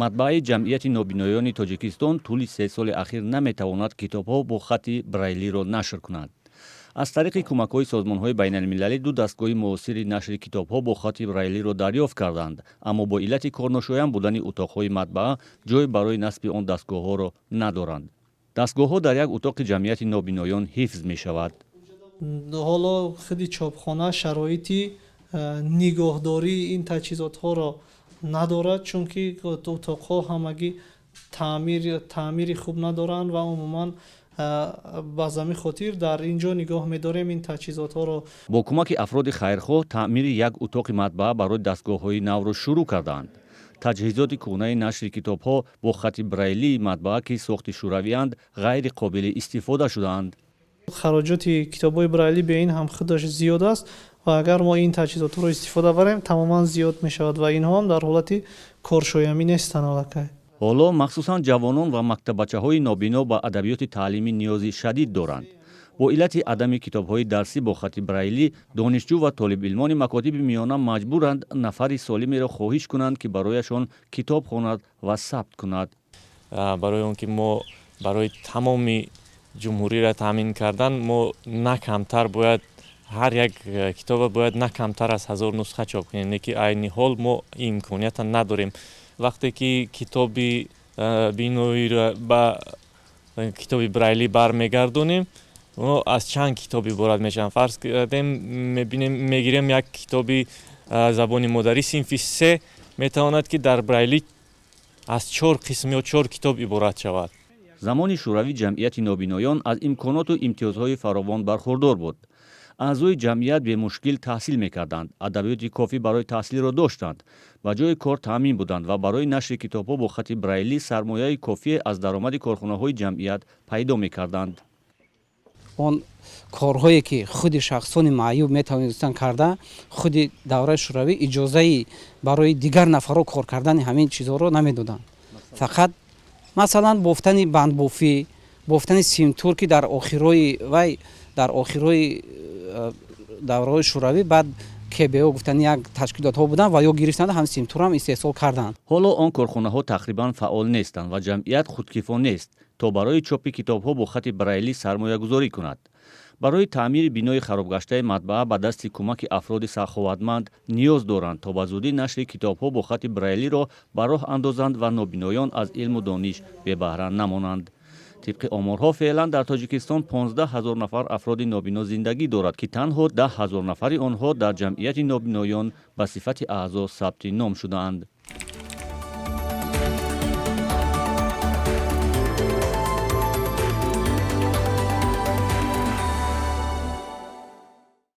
матбааи ҷамъияти нобиноёни тоҷикистон тӯли 3 соли ахир наметавонад китобҳо бо хати брайлиро нашр кунад. аз тариқи кӯмакҳои созмонҳои байналмилалӣ ду дастгоҳи муосири нашри китобҳо бо хати брайлиро дарёфт карданд, аммо бо иллати корношоям будани утоқҳои матбаа ҷой барои насби он дастгоҳҳоро надоранд. дастгоҳҳо дар як утоқи ҷамъияти нобиноён ҳифз мешавад. ҳоло худи чопхона шароити нигоҳдории ин таҷҳизотҳоро надорад, чунки утоқҳо ҳамагӣ таъмири хуб надоранд ва умуман ба зами хотир дар ин ҷо нигоҳ медорем ин таҷҳизотҳоро. бо кӯмаки афроди хайрхоҳ таъмири як утоқи матбаа барои дастгоҳҳои навро шурӯъ карданд. таҷҳизоти кӯҳнаи нашри китобҳо бо хати брайлии матбаа ки сохти шӯравианд ғайриқобили истифода шудаанд. хароҷоти китобҳои брайли бе ин ҳам худаш зиёд аст ва агар мо ин таҷҳизотҳоро истифода барем тамоман зиёд мешавад ва инҳо ҳам дар ҳолати коршоямӣ нестанд аллакай. ҳоло махсусан ҷавонон ва мактабачаҳои нобино ба адабиёти таълимӣ ниёзи шадид доранд. бо иллати адами китобҳои дарсӣ бо хати брайли донишҷӯ ва толибилмони макотиби миёна маҷбуранд нафари солимеро хоҳиш кунанд ки барояшон китоб хонад ва сабт кунад. барои он ки мо барои тамоми ҷумҳуриро таъмин кардан мо на камтар бояд ҳар як китобро бояд на камтар аз 1000 нусха чоп кунем, не ки айни ҳол мо имкониятро надорем. вақте ки китоби биноиро ба китоби брайли бармегардонем, мо аз чанд китоб иборат мешаванд. фарз кардем мегирем як китоби забони модарӣ синфи 3 метавонад ки дар брайли аз 4 қисм ё 4 китоб иборат шавад. замони шӯравӣ ҷамъияти нобиноён аз имконоту имтиёзҳои фаровон бархурдор буд. аъзои ҷамъият бемушкил таҳсил мекарданд, адабиёти кофӣ барои таҳсилро доштанд, ба ҷои кор таъмин буданд ва барои нашри китобҳо бо хати брайли сармояи кофие аз даромади корхонаҳои ҷамъият пайдо мекарданд. он корҳое ки худи шахсони маъюб метавонистанд карда, худи давраи шӯравӣ иҷозаи барои дигар нафарҳо кор кардани ҳамин чизҳоро намедоданд. фақат масалан бофтани бандбофӣ, бофтани симтур ки дар охирҳои вай дар охирҳои давраҳои шӯравӣ баъд КБО гуфтани як ташкилотҳо буданд ва ё гирифтанд ҳам симтурам истеҳсол карданд. ҳоло он корхонаҳо тақрибан фаъол нестанд ва ҷамъият худкифо нест то барои чопи китобҳо бо хати брайли сармоягузорӣ кунад. барои таъмири бинои харобгаштаи матбаа ба дасти кӯмаки афроди сарховатманд ниёз доранд то ба зудӣ нашри китобҳо бо хати брайлиро ба роҳ андозанд ва нобиноён аз илму дониш бебаҳра намонанд. طبق آمارها فعلا در تاجیکستان 15,000 نفر افراد نابینا زندگی دارد که تنها 10,000 نفر آنها در جمعیت نابینایان به صفت اعضا ثبت نام شده‌اند.